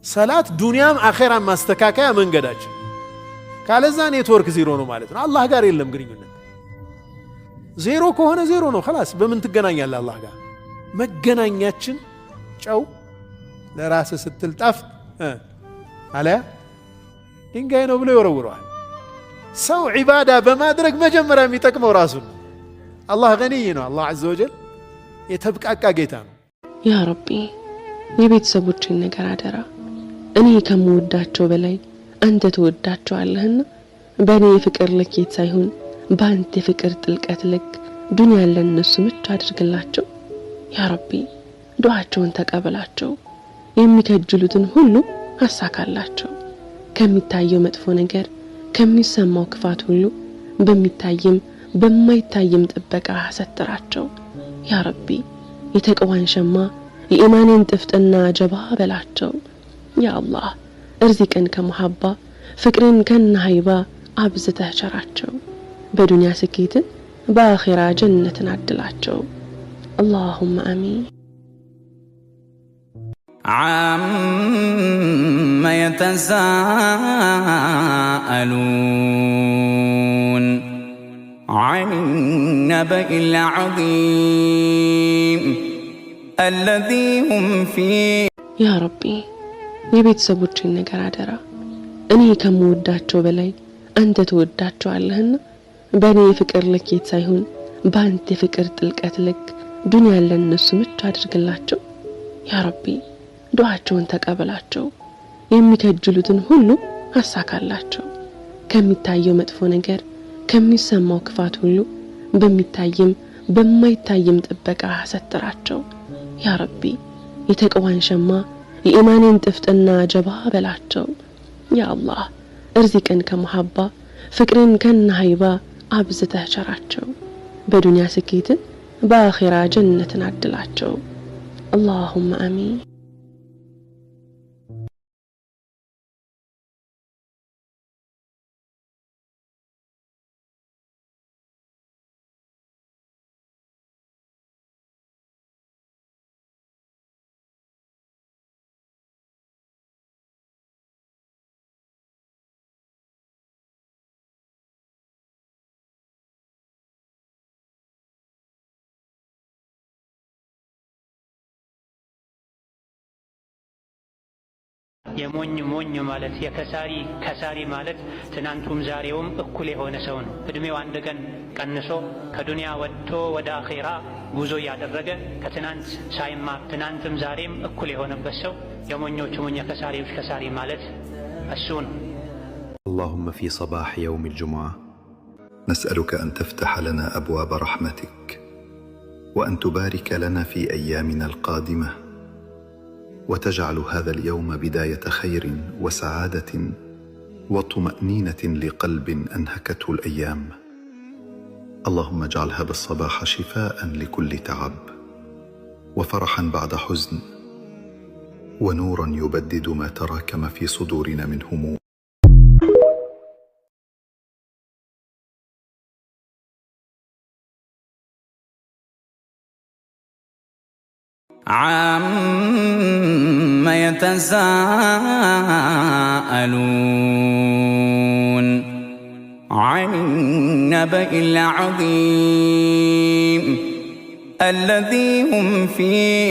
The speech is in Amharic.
ሰላት ዱንያም አኺራም ማስተካከያ መንገዳችን ካለዛ ኔትወርክ ዜሮ ነው ማለት ነው። አላህ ጋር የለም ግንኙነት። ዜሮ ከሆነ ዜሮ ነው خلاص። በምን ትገናኛለህ አላህ ጋር? መገናኛችን ጨው ለራስ ስትል ጠፍ አለ ድንጋይ ነው ብሎ ይወረውረዋል። ሰው ዒባዳ በማድረግ መጀመሪያ የሚጠቅመው ራሱን። አላህ ገኒይ ነው። አላህ ዐዘ ወጀል የተብቃቃ ጌታ ነው። ያ ረቢ የቤተሰቦችን ነገር አደራ። እኔ ከምወዳቸው በላይ አንተ ትወዳቸዋለህና በእኔ ፍቅር ልኬት ሳይሆን በአንተ ፍቅር ጥልቀት ልክ ዱንያን ለነሱ ምቹ አድርግላቸው። ያ ረቢ ዱዓቸውን ተቀበላቸው። የሚከጅሉትን ሁሉ አሳካላቸው። ከሚታየው መጥፎ ነገር ከሚሰማው ክፋት ሁሉ በሚታይም በማይታይም ጥበቃ ሰትራቸው። ያ ረቢ የተቀዋን ሸማ የኢማንን ጥፍጥና ጀባ በላቸው። ያ አላህ እርዚቅን ከመሐባ ፍቅርን ከነሃይባ አብዝተህ ቸራቸው። በዱንያ ስኬትን በአኺራ ጀነትን አድላቸው። اللهم آمين. عَمَّ يَتَسَاءَلُونَ عَنِ النَّبَإِ الْعَظِيمِ الَّذِي هُمْ فِيهِ ያ ረቢ የቤተሰቦችን ነገር አደራ። እኔ ከምወዳቸው በላይ አንተ ትወዳቸዋለህና በእኔ ፍቅር ልኬት ሳይሆን በአንተ ፍቅር ጥልቀት ልክ ዱንያን ለነሱ ምቹ አድርግላቸው። ያ ረቢ ዱዓቸውን ተቀበላቸው። የሚከጅሉትን ሁሉ አሳካላቸው። ከሚታየው መጥፎ ነገር ከሚሰማው ክፋት ሁሉ በሚታይም በማይታይም ጥበቃ ሰትራቸው። ያ ረቢ የተቀዋን ሸማ የኢማንን ጥፍጥና ጀባ በላቸው። ያ አላህ እርዚቅን ከመሐባ ፍቅርን ከነሃይባ አብዝተህ ቸራቸው። በዱንያ ስኬትን በአኺራ ጀነትን አድላቸው። اللهم آمين. የሞኝ ሞኝ ማለት የከሳሪ ከሳሪ ማለት ትናንቱም ዛሬውም እኩል የሆነ ሰው ነው። እድሜው አንድ ቀን ቀንሶ ከዱንያ ወጥቶ ወደ አኺራ ጉዞ ያደረገ ከትናንት ሳይማር ትናንትም ዛሬም እኩል የሆነበት ሰው የሞኞቹ ሞኝ የከሳሪዎች ከሳሪ ማለት እሱ ነው። اللهم في صباح يوم الجمعة نسألك أن تفتح لنا أبواب رحمتك وأن تبارك لنا في أيامنا القادمة وتجعل هذا اليوم بداية خير وسعادة وطمأنينة لقلب أنهكته الأيام. اللهم اجعل هذا الصباح شفاء لكل تعب وفرحا بعد حزن ونورا يبدد ما تراكم في صدورنا من هموم. عَمَّ يَتَسَاءَلُونَ عَنِ النَّبَإِ الْعَظِيمِ الَّذِي هُمْ فِيهِ